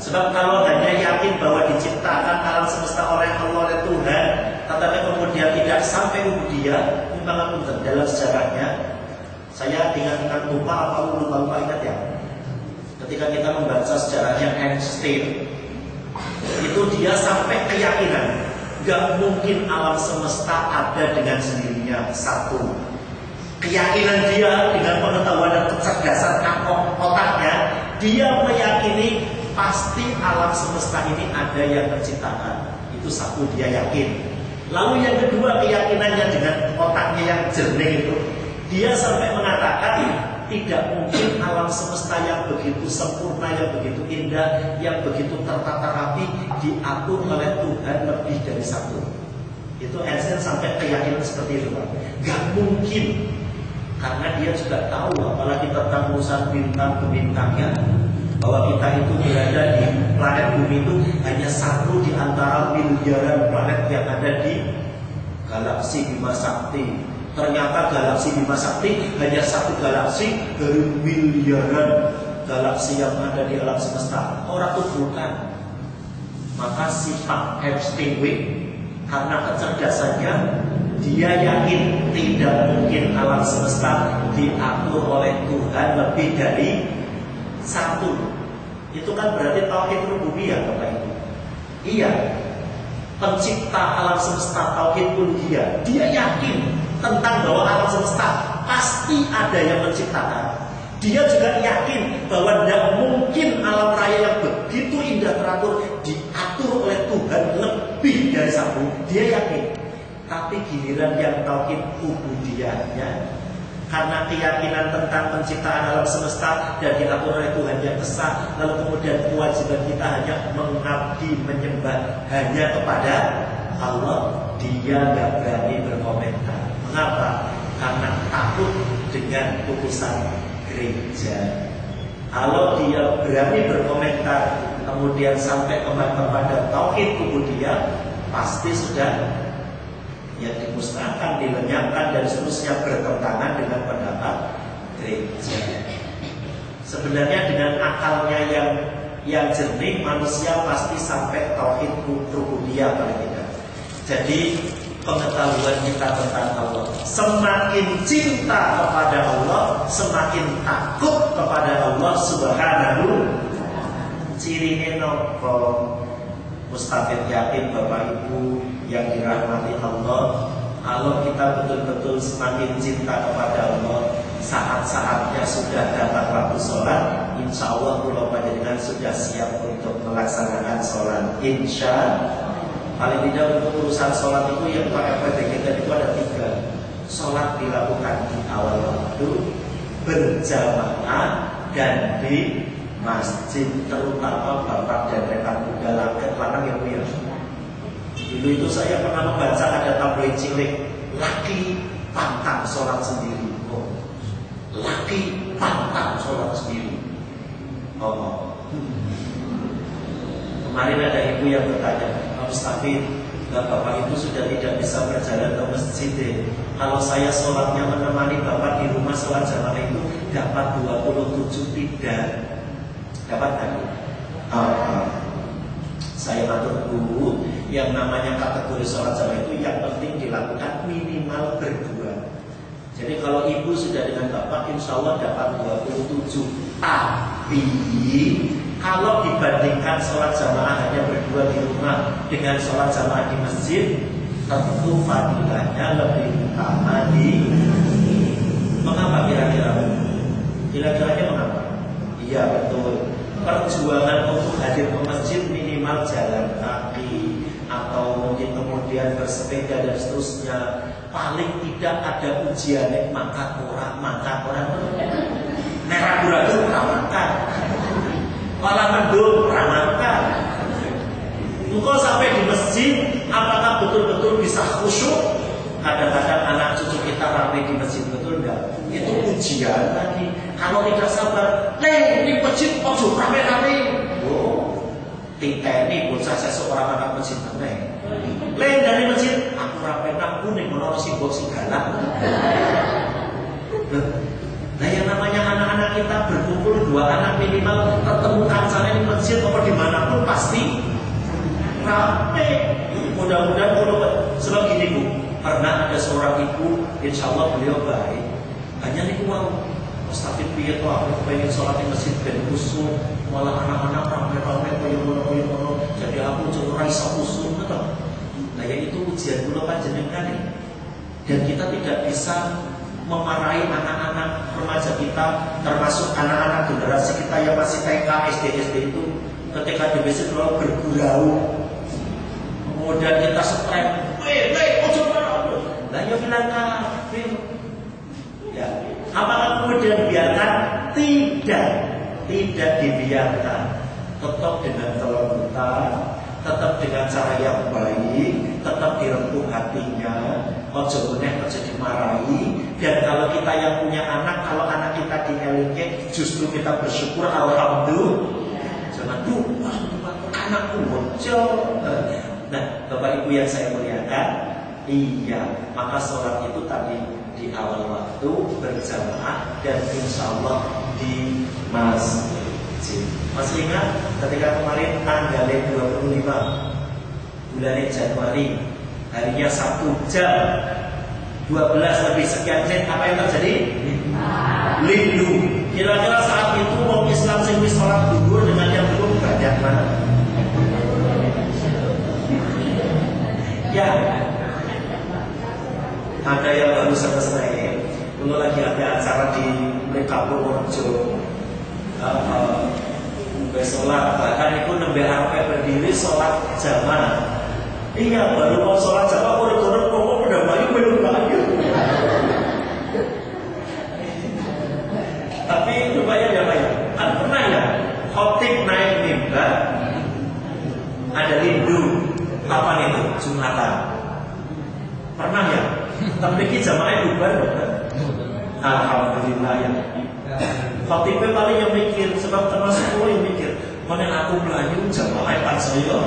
Sebab kalau hanya yakin bahwa diciptakan alam semesta oleh Allah, oleh Tuhan, tetapi kemudian tidak sampai ubudiyah, memang dalam sejarahnya saya ingat lupa apa lupa ingat ya. Ketika kita membaca sejarahnya Einstein, itu dia sampai keyakinan gak mungkin alam semesta ada dengan sendirinya. Satu, keyakinan dia dengan pengetahuan dan kecerdasan otaknya, dia meyakini pasti alam semesta ini ada yang menciptakan. Itu satu, dia yakin. Lalu yang kedua, keyakinannya dengan otaknya yang jernih itu, dia sampai mengatakan tidak mungkin alam semesta yang begitu sempurna, yang begitu indah, yang begitu tertata rapi diatur oleh Tuhan lebih dari satu. Itu Einstein sampai keyakinan seperti itu, Pak. Gak mungkin, karena dia juga tahu, apalagi tentang urusan bintang-bintangnya, bahwa kita itu berada di planet bumi itu hanya satu di antara miliaran planet yang ada di galaksi Bima Sakti. Ternyata galaksi Bima Sakti hanya satu galaksi dari miliaran galaksi yang ada di alam semesta. Orang itu bukan. Maka si Pak Epstein Karena kecerdasannya, dia yakin tidak mungkin alam semesta diatur oleh Tuhan lebih dari satu. Itu kan berarti tauhid rububiyah, Bapak Ibu. Iya, pencipta alam semesta, tauhid uluhiyah. Dia yakin tentang bahwa alam semesta pasti ada yang menciptakan. Dia juga yakin bahwa tidak mungkin alam raya yang begitu indah teratur diatur oleh Tuhan lebih dari satu. Dia yakin. Tapi giliran yang tauhid ubudiyahnya, karena keyakinan tentang penciptaan alam semesta dan diatur oleh Tuhan yang esa, lalu kemudian kewajiban kita hanya mengabdi, menyembah hanya kepada Allah, dia nggak berani berkomentar. Mengapa? Karena takut dengan putusan gereja. Kalau dia berani berkomentar, kemudian sampai kepada tauhid ubudiyah, pasti sudah ya dimusnahkan, dilenyapkan dan seterusnya, bertentangan dengan pendapat gereja. Sebenarnya dengan akalnya yang jernih, manusia pasti sampai tauhid rububiyah paling tidak. Jadi pengetahuan kita tentang Allah, semakin cinta kepada Allah, semakin takut kepada Allah Subhanahu. Cirine nopo? Mustafid yakin Bapak Ibu yang dirahmati Allah, kalau kita betul-betul semakin cinta kepada Allah, saat-saatnya sudah datang waktu sholat, insya Allah pulau panjenengan sudah siap untuk melaksanakan sholat. Insya paling tidak untuk urusan sholat itu yang Pak FPD kita itu ada 3. Sholat dilakukan di awal waktu, berjamaah, dan di masjid, terutama bapak dan rekan muda laki-laki yang punya. Dulu itu saya pernah membaca ada tabloid cilik, laki pantang sholat sendiri. Oh, laki pantang sholat sendiri. Oh. Kemarin ada ibu yang bertanya, Pak Mustafid, bapak itu sudah tidak bisa berjalan ke masjid. Kalau saya sholatnya menemani bapak di rumah sholat jamaah itu dapat 27 tidak. Dapat kan? Saya matur dulu, yang namanya kategori sholat jamaah itu yang penting dilakukan minimal berdua. Jadi kalau ibu sudah dengan bapak, insya Allah dapat 27. Tapi kalau dibandingkan sholat jamaah hanya berdua di rumah dengan sholat jamaah di masjid, tentu fadilahnya lebih utama di. Mengapa kira-kira? Kira-kiranya mengapa? Iya betul. Perjuangan untuk hadir ke masjid minimal jalan kaki atau mungkin kemudian bersepeda dan seterusnya. Paling tidak ada ujiannya, maka orang ragu-ragu ramakan, malah mendung ramakan. Engkau sampai di masjid, apakah betul-betul bisa khusyuk? Kadang-kadang anak cucu kita ramai di masjid, betul enggak? Itu ujian lagi. Kalau tidak sabar, di masjid ojo rame-rame. Oh, titeni bocah seseorang anak masjid meneh. Dari masjid, aku rapi aku nih menolak simbol segala. Nah yang namanya anak-anak kita berkumpul 2 anak minimal, ketemu kancane di masjid atau dimanapun pasti rame. Mudah-mudahan kalau sebab gini Bu, pernah ada seorang ibu, insya Allah beliau baik, hanya nih mau Mustafid piye to aku pengen sholat di masjid ben khusyuk, malah anak-anak rame-rame koyo ngono. Jadi aku ora iso khusyuk to. Nah ya itu ujian kula panjenengan. Dan kita tidak bisa memarahi anak-anak remaja kita, termasuk anak-anak generasi kita yang masih TK, SD itu, ketika di masjid lalu bergurau. Kemudian kita strek, ojo bareng. Lah ya bilang kafir. Ya, apakah kemudian biarkan? Tidak dibiarkan. Tetap dengan kelembutan, tetap dengan cara yang baik, tetap dirempuk hatinya, ojo meneh ojo dimarahi. Dan kalau kita yang punya anak, kalau anak kita dielinge, justru kita bersyukur, alhamdulillah. Jangan anakku bocor. Nah, Bapak Ibu yang saya muliakan, iya, maka sholat itu tadi di awal waktu berjamaah dan insya Allah di masjid. Masih ingat ketika kemarin tanggal 25 bulan Januari harinya 1 jam 12 lebih sekian menit, apa yang terjadi? Lindu. Kira-kira saat itu orang Islam sing wis sholat duhur dengan yang belum banyak mana? Ya, ada yang baru selesai. Dulu lagi ada acara di Mekapo Purworejo. Sholat, bahkan itu nembe arep berdiri sholat jamaah. Iya, baru mau sholat jamaah urut-urut kok udah belum bayu. Tapi lumayan ya Pak ya. Kan pernah ya khotib naik mimbar ada lindu. Kapan itu? Jumatan. Pernah ya? Tapi ini jamaah bubar bukan? Alhamdulillah ya. Khotibnya paling yang mikir, sebab termasuk aku yang mikir. Mana aku melayu jamaah pan saya.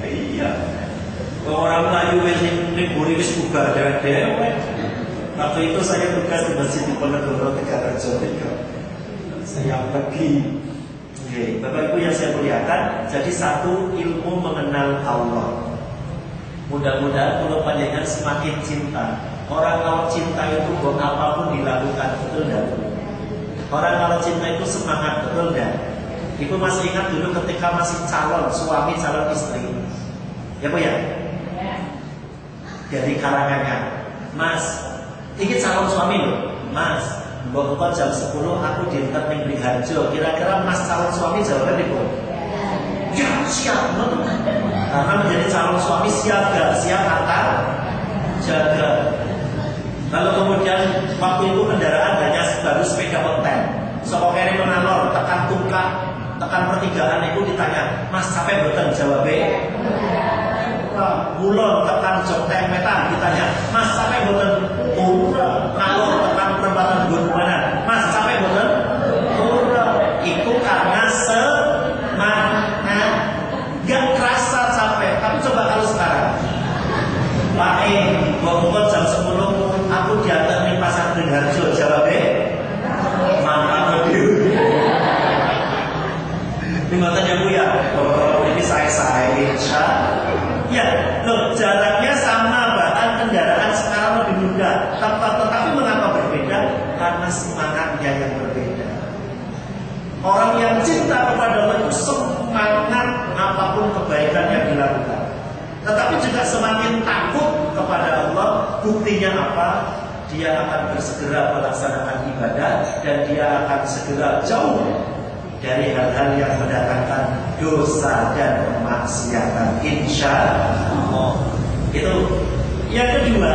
Iya. Orang Melayu yang buri wis bubar dewe. Waktu itu saya tugas di Masjid Diponegoro Tegalrejo. Saya pergi. Oke, Bapak Ibu yang saya muliakan, jadi satu ilmu mengenal Allah. Mudah-mudahan kalau panjenengan semakin cinta. Orang kalau cinta itu buat apapun dilakukan, betul enggak? Orang kalau cinta itu semangat, betul enggak? Ibu masih ingat dulu ketika masih calon suami, calon istri. Ya Bu ya? Dari karangannya, Mas, ini calon suami loh, Mas. Bapak jam 10 aku diantar ning Harjo. Kira-kira Mas calon suami jawabnya Ibu? Ya siap, betul. Karena menjadi calon suami siaga, siap akan jaga. Lalu kemudian waktu itu kendaraan hanya baru sepeda konten. Sokoknya mengalor, tekan tungkah, tekan pertigaan itu ditanya, Mas capek boten? Jawabnya Bulon tekan joktek metan ditanya, Mas capek boten? Ora. Kalau tekan perempatan Gunungan, Mas capek boten? Ora. Itu karena semangat. Gak kerasa capek. Tapi coba kalau sekarang, Pak bawa jam 10 aku diantar di pasar Harjo. Jawabnya mantap video. Ini matanya Bu ya. Oh, ini saya insya. Ya, loh jaraknya sama, bahkan kendaraan sekarang lebih mudah. Tetapi mengapa berbeda? Karena semangatnya yang berbeda. Orang yang cinta kepada Allah itu semangat apapun kebaikan yang dilakukan. Tetapi juga semakin takut kepada Allah. Buktinya apa? Dia akan bersegera melaksanakan ibadah dan dia akan segera jauh dari hal-hal yang mendatangkan dosa dan kemaksiatan. Insya Allah. Itu. Yang kedua,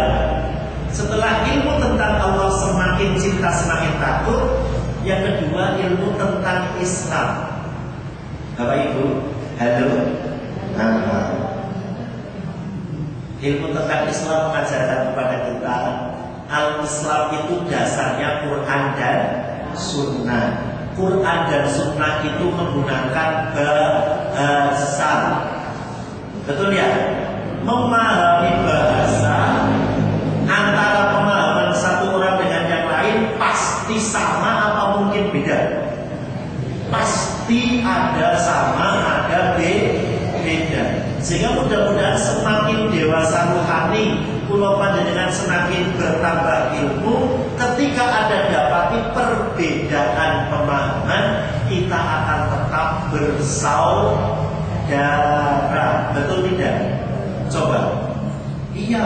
setelah ilmu tentang Allah semakin cinta semakin takut. Yang kedua, ilmu tentang Islam. Bapak Ibu, halo. Ilmu tentang Islam mengajarkan kepada kita, Al-Islam itu dasarnya Quran dan Sunnah. Quran dan Sunnah itu menggunakan bahasa. Betul ya? Memahami bahasa antara pemahaman satu orang dengan yang lain pasti sama atau mungkin beda? Pasti ada sama, ada beda. Sehingga mudah-mudahan semakin dewasa rohani, kula panjenengan semakin bertambah ilmu. Ketika ada dapati perbedaan pemahaman, kita akan tetap bersaudara. Betul tidak? Coba. Iya.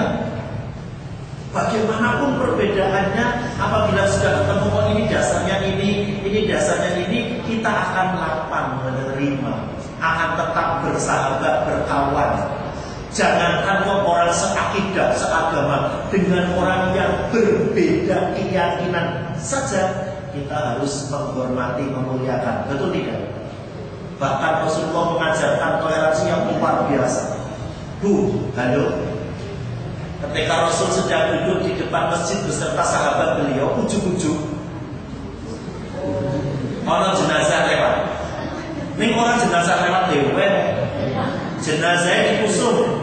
Bagaimanapun perbedaannya, apabila sudah ketemu oh ini dasarnya ini dasarnya ini, kita akan lapang menerima, akan tetap bersahabat, berkawan. Jangankan orang seakidah, seagama dengan orang yang berbeda keyakinan saja, kita harus menghormati, memuliakan. Betul tidak? Bahkan Rasulullah mengajarkan toleransi yang luar biasa. Bu, halo. Ketika Rasul sedang duduk di depan masjid beserta sahabat beliau, ujung-ujung orang jenazah lewat. Ini orang jenazah lewat dewe, jenazahnya diusung.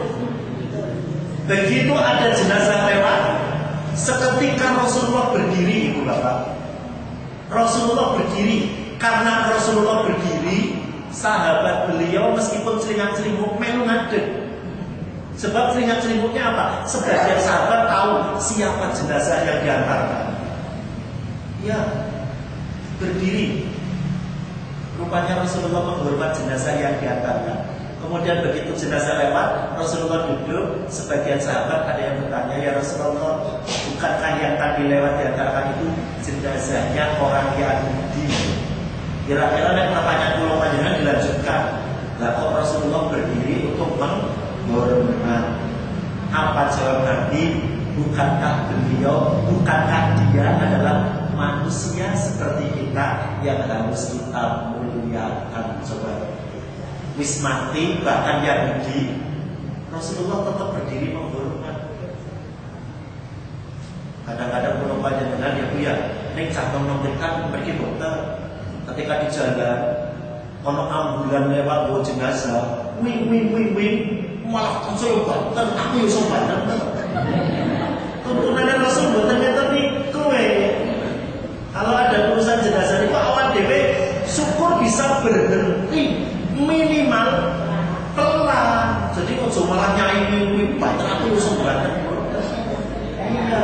Begitu ada jenazah lewat, seketika Rasulullah berdiri, Ibu Bapak. Rasulullah berdiri. Karena Rasulullah berdiri, sahabat beliau meskipun celingak-celinguk melu ngadeg. Sebab keringat selimutnya apa? Sebagian sahabat tahu siapa jenazah yang diantarkan. Ya, berdiri. Rupanya Rasulullah menghormat jenazah yang diantarkan. Kemudian begitu jenazah lewat, Rasulullah duduk. Sebagian sahabat ada yang bertanya, ya Rasulullah, bukankah yang tadi lewat diantarkan itu jenazahnya orang Yahudi? Kira-kira nek pertanyaan kula panjenengan dilanjutkan. Lah kok Rasulullah berdiri untuk menghormat? Apa jawab Nabi? Bukankah dia adalah manusia seperti kita yang harus kita muliakan? Coba wis mati bahkan Yahudi, Rasulullah tetap berdiri menghormat. Kadang-kadang kula panjenengan ya Bu ya, ning cabang nonton pergi dokter. Ketika di jalan, ono ambulan lewat bawa jenazah, wing, malah konsul banten, aku yang banten. Tuntunannya Rasul ternyata nih, kowe. Kalau ada urusan jenazah itu awal dewe, syukur bisa berhenti minimal pelan. Jadi ojo malah nyai banten, aku yang banten. Iya.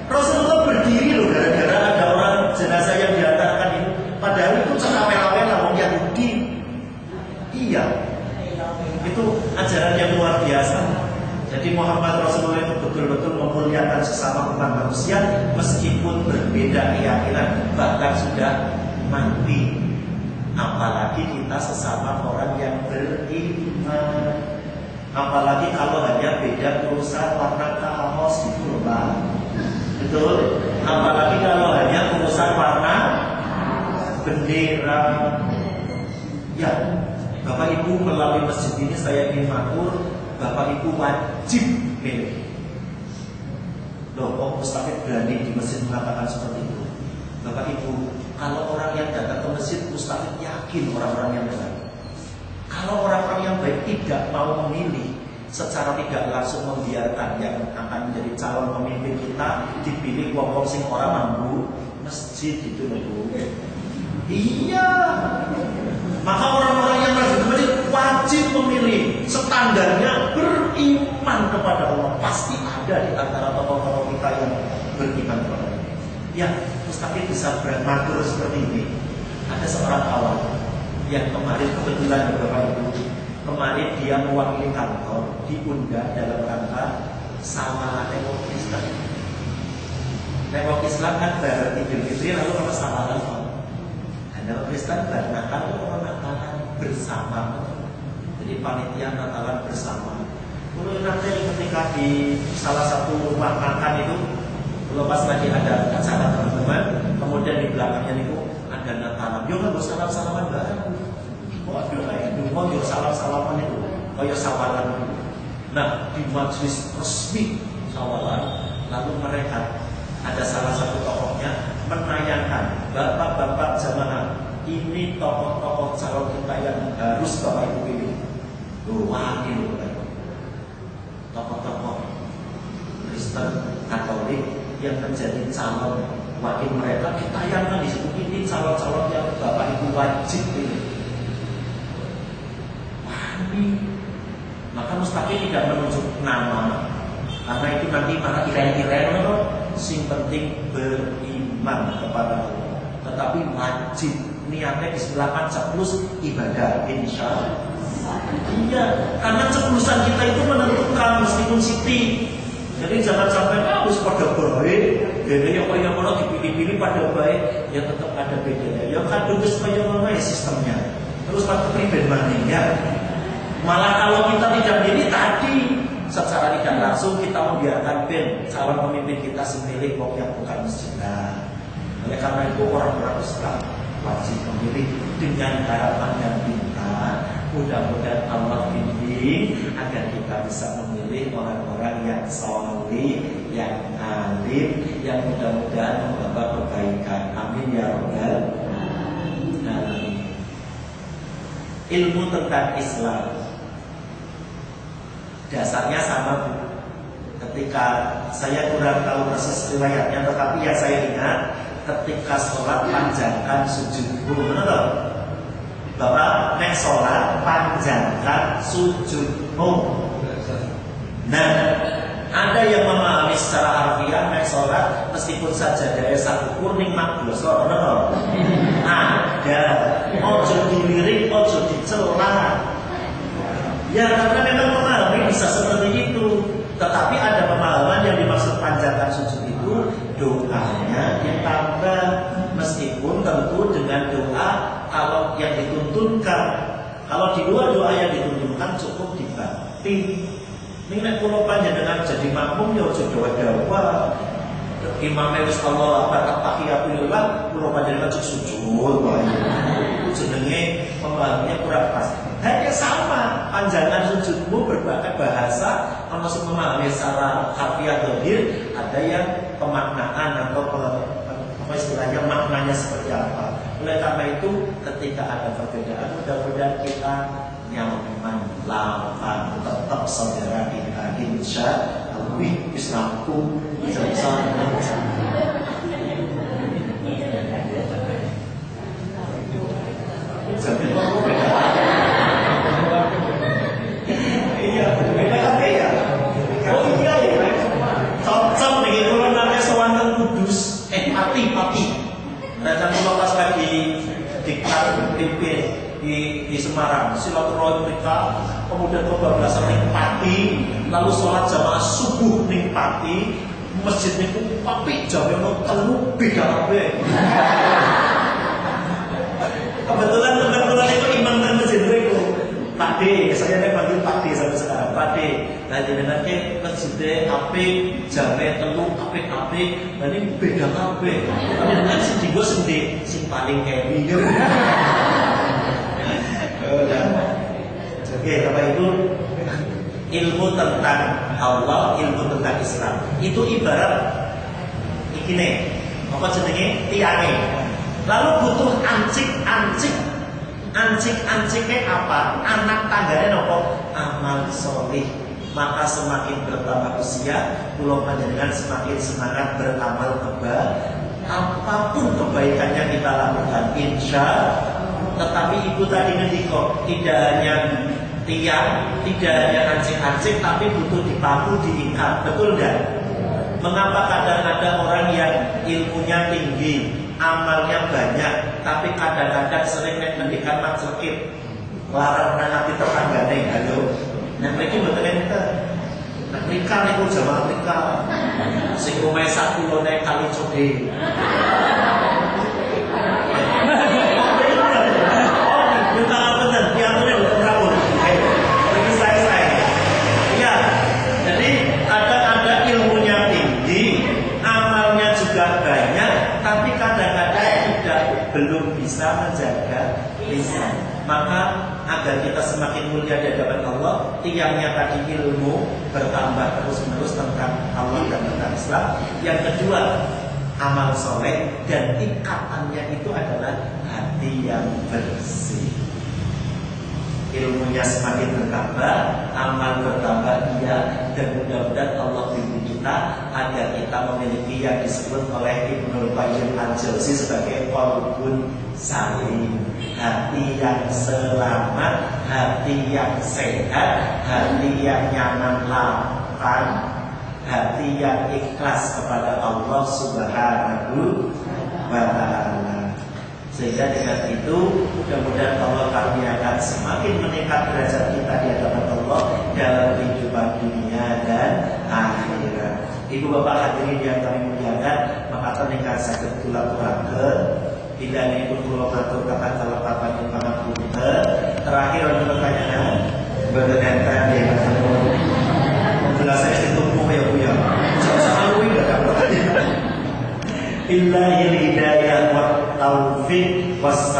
Rasulullah berdiri loh gara-gara ada orang jenazah yang diantarkan itu. Padahal itu cenawel-wel wong Yahudi. Iya. Itu ajaran yang luar biasa. Jadi Muhammad Rasulullah itu betul-betul memuliakan sesama umat manusia meskipun berbeda keyakinan, bahkan sudah mati. Apalagi kita sesama orang yang beriman. Apalagi kalau hanya beda urusan warna kaos gitu Pak. Betul? Apalagi kalau hanya urusan warna bendera. Ya, Bapak Ibu melalui masjid ini saya ingin matur, Bapak Ibu wajib pilih. Loh, kok Mustaqim berani di masjid mengatakan seperti itu? Bapak Ibu, kalau orang yang datang ke masjid, Mustaqim yakin orang-orang yang baik. Kalau orang-orang yang baik tidak mau memilih, secara tidak langsung membiarkan yang akan menjadi calon pemimpin kita dipilih wong-wong sing ora mampu masjid itu loh. Iya. Maka orang-orang yang rajin ke masjid wajib memilih, standarnya beriman kepada Allah. Pasti ada di antara tokoh-tokoh kita yang beriman kepada Allah. Ya, Mustaqim bisa bermatur seperti ini. Ada seorang kawan yang kemarin kebetulan Bapak Ibu, kemarin dia mewakili kantor diundang dalam rangka sama Tengok Islam. Tengok Islam kan Idul Fitri lalu kalau samaran. Dan Kristen Natalan bersama. Jadi panitia Natalan bersama. Lalu nanti ketika di salah satu rumah makan itu, lepas lagi ada acara teman-teman, kemudian di belakangnya itu ada Natalan. Yo nggak salam-salaman bareng. Waduh, mau yo salam-salaman itu, kayak sawalan. Nah, di majelis resmi sawalan, lalu mereka ada salah satu tokohnya menayangkan, bapak-bapak jamaah, ini tokoh-tokoh calon kita yang harus Bapak Ibu pilih. Wakil tokoh-tokoh Kristen Katolik yang menjadi calon wakil mereka ditayangkan di situ. Ini calon-calon yang Bapak Ibu wajib pilih. Maka Mustaqim tidak menunjuk nama, karena itu nanti malah iren-iren. Sing penting beriman kepada Allah. Tetapi wajib niatnya bismillah ceplus ibadah insya Allah. Iya, karena ceplusan kita itu menentukan meskipun siti. Jadi jangan sampai harus pada baik, bedanya kalau dipilih-pilih pada baik, ya tetap ada bedanya. Ya kan dulu supaya sistemnya. Terus waktu pribadi ya. Malah kalau kita tidak pilih tadi, secara tidak langsung kita membiarkan calon pemimpin kita semilik yang bukan masjid. Oleh karena itu orang-orang Islam wajib memilih dengan harapan yang kita, mudah-mudahan Allah bimbing agar kita bisa memilih orang-orang yang soleh, yang alim, yang mudah-mudahan membawa kebaikan. Amin ya rabbal alamin. Ilmu tentang Islam dasarnya sama Bu. Ketika saya kurang tahu persis riwayatnya, tetapi yang saya ingat ketika sholat panjangkan sujudmu, benar? Bapak nek sholat panjangkan sujudmu. Nah, ada yang memahami secara harfiah nek sholat meskipun sajadahnya satu kuning mak dosa, benar? Ada. Ojo dilirik, ojo dicela. Ya karena memang memahami bisa seperti itu. Tetapi ada pemahaman yang dimaksud panjatkan sujud itu doanya ditambah, meskipun tentu dengan doa kalau yang dituntunkan. Kalau di luar doa yang dituntunkan cukup dibanting. Ini nek kula panjenengan jadi makmum ya aja dawa-dawa. Imam wis Allah at-tahiyatulillah, kula panjenengan sujud wae. Jenenge pemahamannya kurang pas. Hanya sama panjangan sujudmu berbagai bahasa, ana sing memahami secara harfiah dhahir, ada yang pemaknaan atau apa istilahnya maknanya seperti apa. Oleh karena itu ketika ada perbedaan, mudah-mudahan kita nyaman, lapang, tetap saudara kita, insya Allah. Islamku sama. Sampai mau beda. Iya, beda kan ya? Oh iya ya. Cocok nih kalau namanya sewanten kudus, pati. Dan kalau pas lagi diklat pimpin di Semarang, silaturahmi mereka, kemudian kebablasan ning Pati, lalu sholat jamaah subuh ning Pati, masjid niku apik jame ono telu beda kabeh. Kebetulan teman kula itu imam nang masjid niku. Pak D, saya nek panggil Pak D sampai sekarang. Pak D, nah jenengan ke masjid apik, jame telu apik-apik, lan ini beda kabeh. Jenengan sing digo sing paling keri. Oke, Bapak Ibu, ilmu tentang Allah, ilmu tentang Islam itu ibarat ikine, apa jenenge tiange. Lalu butuh ancik-anciknya apa? Anak tanggane nopo? Amal solih. Maka semakin bertambah usia, kula panjenengan semakin semangat beramal kebaikan. Apapun kebaikan yang kita lakukan, insya. Tetapi ibu tadi ngendiko, tidak hanya tiang, tidak hanya ancik-ancik, tapi butuh dipaku, diikat. Betul enggak? Mengapa kadang ada orang yang ilmunya tinggi, amalnya banyak, tapi kadang-kadang sering mendikan macekit, larang nanti tetanggane, halo. Nah mereka betul ente. Nah mereka niku jamaah mereka, sing omahe sak kulone kali coge. Belum bisa menjaga lisan. Maka agar kita semakin mulia di hadapan Allah, tiangnya tadi ilmu bertambah terus-menerus tentang Allah dan tentang Islam. Yang kedua, amal soleh, dan ikatannya itu adalah hati yang bersih. Ilmunya semakin bertambah, amal bertambah, iya, dan mudah-mudahan Allah bimbing kita agar kita memiliki yang disebut oleh Ibnu Qayyim al-Jauzi sebagai qalbun salim, hati yang selamat, hati yang sehat, hati yang nyaman, lapang, hati yang ikhlas kepada Allah Subhanahu wa Ta'ala. Sehingga dengan itu mudah-mudahan Allah karuniakan semakin meningkat derajat kita di hadapan Allah dalam kehidupan dunia dan akhirat. Ibu bapak hadirin yang kami muliakan, maka teningkat sakit tulang kurangke. Tidak ini pun pulau ngatur kata kalau papan yang paman punte. Terakhir untuk pertanyaan berdengan dia ketemu. Jelas saya ditunggu ya bu ya. Sama-sama lu enggak ada pertanyaan. Illahil hidayah wa taufiq was